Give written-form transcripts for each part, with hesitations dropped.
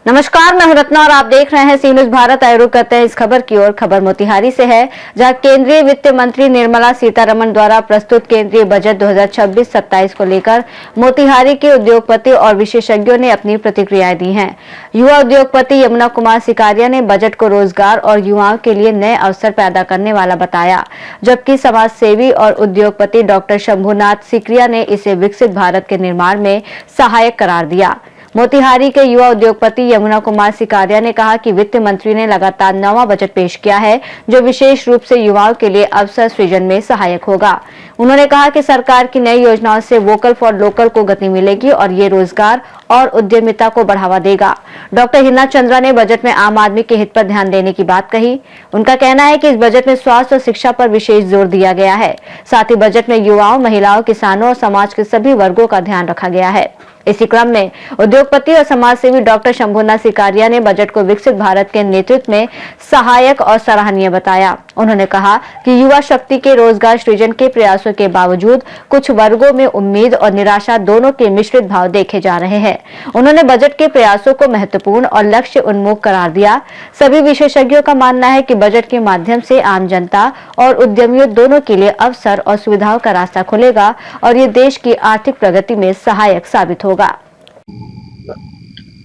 नमस्कार, मैं हूं रत्ना और आप देख रहे हैं सी न्यूज भारत। आयोग करते हैं इस खबर की ओर। खबर मोतिहारी से है, जहां केंद्रीय वित्त मंत्री निर्मला सीतारमण द्वारा प्रस्तुत केंद्रीय बजट 2026-27 को लेकर मोतिहारी के उद्योगपति और विशेषज्ञों ने अपनी प्रतिक्रियाएं दी हैं। युवा उद्योगपति यमुना कुमार सिकारिया ने बजट को रोजगार और युवाओं के लिए नए अवसर पैदा करने वाला बताया, जबकि समाज सेवी और उद्योगपति डॉक्टर शंभुनाथ सिकरिया ने इसे विकसित भारत के निर्माण में सहायक करार दिया। मोतिहारी के युवा उद्योगपति यमुना कुमार सिकारिया ने कहा कि वित्त मंत्री ने लगातार नवा बजट पेश किया है, जो विशेष रूप से युवाओं के लिए अवसर सृजन में सहायक होगा। उन्होंने कहा कि सरकार की नई योजनाओं से वोकल फॉर लोकल को गति मिलेगी और ये रोजगार और उद्यमिता को बढ़ावा देगा। डॉक्टर हिना चंद्रा ने बजट में आम आदमी के हित पर ध्यान देने की बात कही। उनका कहना है कि इस बजट में स्वास्थ्य और शिक्षा पर विशेष जोर दिया गया है। साथ ही बजट में युवाओं, महिलाओं, किसानों और समाज के सभी वर्गों का ध्यान रखा गया है। इसी क्रम में उद्योगपति और समाज सेवी डॉक्टर शंभुनाथ सिकारिया ने बजट को विकसित भारत के नेतृत्व में सहायक और सराहनीय बताया। उन्होंने कहा कि युवा शक्ति के रोजगार सृजन के प्रयासों के बावजूद कुछ वर्गों में उम्मीद और निराशा दोनों के मिश्रित भाव देखे जा रहे हैं। उन्होंने बजट के प्रयासों को महत्वपूर्ण और लक्ष्य उन्मुख करार दिया। सभी विशेषज्ञों का मानना है कि बजट के माध्यम से आम जनता और उद्यमियों दोनों के लिए अवसर और सुविधाओं का रास्ता खुलेगा और ये देश की आर्थिक प्रगति में सहायक साबित होगा।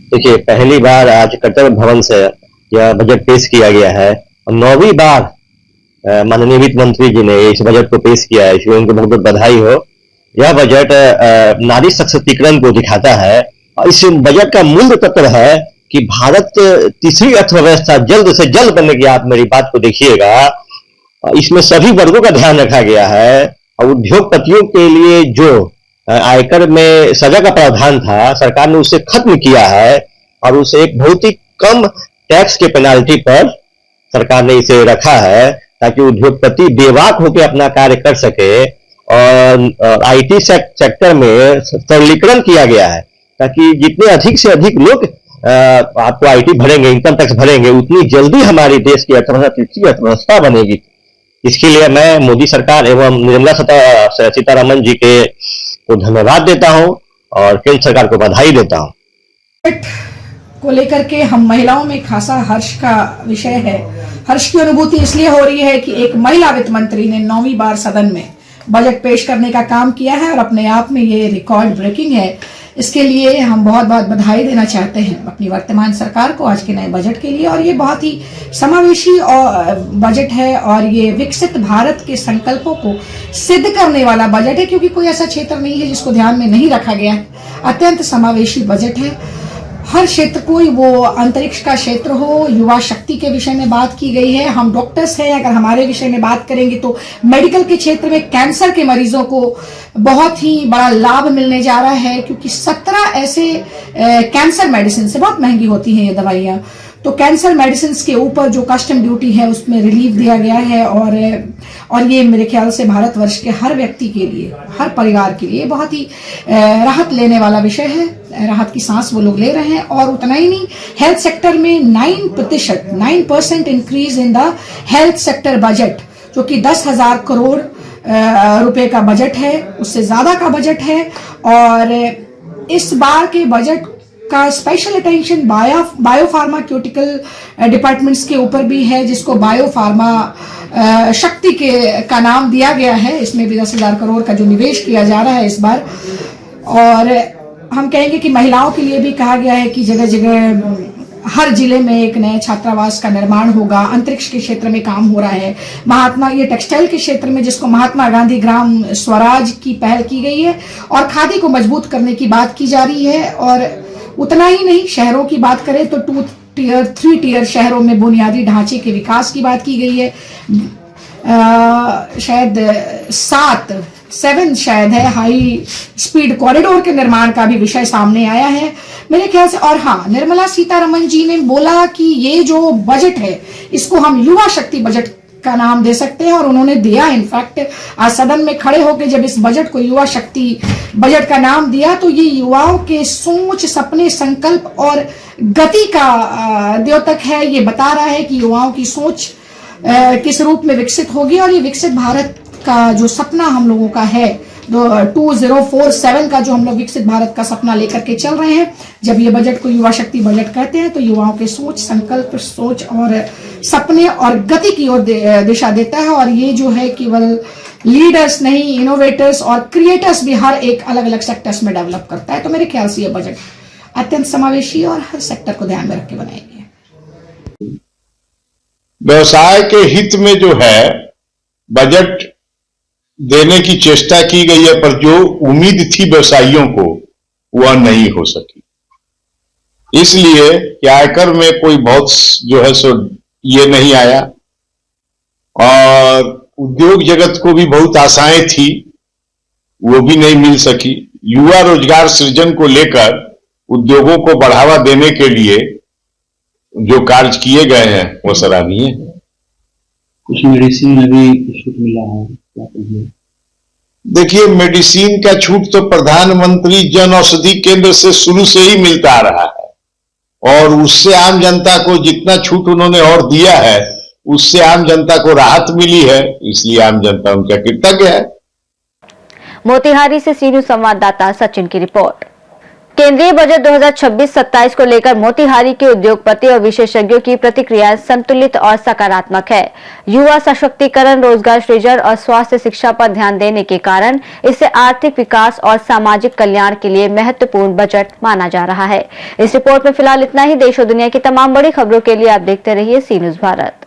देखिए, पहली बार आज कर्तव्य भवन से यह बजट पेश किया गया है और 9वीं बार माननीय वित्त मंत्री जी ने इस बजट को पेश किया है, इसलिए उनको बहुत बहुत बधाई हो। यह बजट नारी सशक्तिकरण को दिखाता है और इस बजट का मूल तत्व है कि भारत तीसरी अर्थव्यवस्था जल्द से जल्द बनने की, आप मेरी बात को देखिएगा, इसमें सभी वर्गों का ध्यान रखा गया है और उद्योगपतियों के लिए जो आयकर में सजा का प्रावधान था, सरकार ने उसे खत्म किया है और उसे एक बहुत ही कम टैक्स के पेनाल्टी पर सरकार ने इसे रखा है, ताकि उद्योगपति बेबाक होकर अपना कार्य कर सके। और आईटी सेक्टर में सरलीकरण किया गया है, ताकि जितने अधिक से अधिक लोग आपको आईटी भरेंगे, इनकम टैक्स भरेंगे, उतनी जल्दी हमारी देश की अर्थव्यवस्था बनेगी। इसके लिए मैं मोदी सरकार एवं निर्मला सीतारमण जी को धन्यवाद देता हूं और केंद्र सरकार को बधाई देता हूं। को लेकर के हम महिलाओं में खासा हर्ष का विषय है। हर्ष की अनुभूति इसलिए हो रही है कि एक महिला वित्त मंत्री ने 9वीं बार सदन में बजट पेश करने का काम किया है और अपने आप में ये रिकॉर्ड ब्रेकिंग है। इसके लिए हम बहुत बहुत बधाई देना चाहते हैं अपनी वर्तमान सरकार को आज के नए बजट के लिए। और ये बहुत ही समावेशी और बजट है और ये विकसित भारत के संकल्पों को सिद्ध करने वाला बजट है, क्योंकि कोई ऐसा क्षेत्र नहीं है जिसको ध्यान में नहीं रखा गया है। अत्यंत समावेशी बजट है। हर क्षेत्र, कोई वो अंतरिक्ष का क्षेत्र हो, युवा शक्ति के विषय में बात की गई है। हम डॉक्टर्स हैं, अगर हमारे विषय में बात करेंगे तो मेडिकल के क्षेत्र में कैंसर के मरीजों को बहुत ही बड़ा लाभ मिलने जा रहा है, क्योंकि 17 ऐसे कैंसर मेडिसिन से, बहुत महंगी होती हैं ये दवाइयाँ, तो कैंसर मेडिसिन के ऊपर जो कस्टम ड्यूटी है उसमें रिलीफ दिया गया है। और ये मेरे ख्याल से भारतवर्ष के हर व्यक्ति के लिए, हर परिवार के लिए बहुत ही राहत लेने वाला विषय है। राहत की सांस वो लोग ले रहे हैं। और उतना ही नहीं, हेल्थ सेक्टर में 9% increase in the health sector budget, जो कि 10,000 करोड़ रुपए का बजट है, उससे ज्यादा का बजट है। और इस बार के बजट का स्पेशल अटेंशन बायोफार्माक्यूटिकल डिपार्टमेंट्स के ऊपर भी है, जिसको बायोफार्मा शक्ति का नाम दिया गया है। इसमें भी 10,000 करोड़ का जो निवेश किया जा रहा है इस बार। और हम कहेंगे कि महिलाओं के लिए भी कहा गया है कि जगह जगह हर जिले में एक नए छात्रावास का निर्माण होगा। अंतरिक्ष के क्षेत्र में काम हो रहा है। ये टेक्सटाइल के क्षेत्र में, जिसको महात्मा गांधी ग्राम स्वराज की पहल की गई है, और खादी को मजबूत करने की बात की जा रही है। और उतना ही नहीं, शहरों की बात करें तो 2 टियर 3 टियर शहरों में बुनियादी ढांचे के विकास की बात की गई है। शायद 7 शायद है हाई स्पीड कॉरिडोर के निर्माण का भी विषय सामने आया है मेरे ख्याल से। और हाँ, निर्मला सीतारमण जी ने बोला कि ये जो बजट है इसको हम युवा शक्ति बजट का नाम दे सकते हैं, और उन्होंने दिया। इनफैक्ट आज सदन में खड़े होकर जब इस बजट को युवा शक्ति बजट का नाम दिया, तो ये युवाओं के सोच, सपने, संकल्प और गति का द्योतक है। ये बता रहा है कि युवाओं की सोच किस रूप में विकसित होगी और ये विकसित भारत का जो सपना हम लोगों का है 2047 का जो हम लोग विकसित भारत का सपना लेकर के चल रहे हैं, जब ये बजट को युवा शक्ति बजट कहते हैं तो युवाओं के सोच, संकल्प, सोच और सपने और गति की ओर दिशा देता है। और ये जो है केवल लीडर्स नहीं, इनोवेटर्स और क्रिएटर्स भी हर एक अलग अलग सेक्टर्स में डेवलप करता है। तो मेरे ख्याल से ये बजट अत्यंत समावेशी और हर सेक्टर को ध्यान में रख के बनाई गई है। व्यवसाय के हित में जो है बजट देने की चेष्टा की गई है, पर जो उम्मीद थी व्यवसायियों को वह नहीं हो सकी। इसलिए कि आयकर में कोई बहुत जो है सो ये नहीं आया, और उद्योग जगत को भी बहुत आशाएं थी, वो भी नहीं मिल सकी। युवा रोजगार सृजन को लेकर उद्योगों को बढ़ावा देने के लिए जो कार्य किए गए हैं वो सराहनीय है। कुछ मेडिसिन में भी छूट मिला है, क्या कहिए? देखिए, मेडिसिन का छूट तो प्रधानमंत्री जन औषधि केंद्र से शुरू से ही मिलता आ रहा है, और उससे आम जनता को जितना छूट उन्होंने और दिया है उससे आम जनता को राहत मिली है, इसलिए आम जनता उनका कृतज्ञ है। मोतिहारी से सी न्यूज संवाददाता सचिन की रिपोर्ट। केंद्रीय बजट 2026-27 को लेकर मोतिहारी के उद्योगपति और विशेषज्ञों की प्रतिक्रिया संतुलित और सकारात्मक है। युवा सशक्तिकरण, रोजगार सृजन और स्वास्थ्य शिक्षा पर ध्यान देने के कारण इसे आर्थिक विकास और सामाजिक कल्याण के लिए महत्वपूर्ण बजट माना जा रहा है। इस रिपोर्ट में फिलहाल इतना ही। देश और दुनिया की तमाम बड़ी खबरों के लिए आप देखते रहिए सी न्यूज भारत।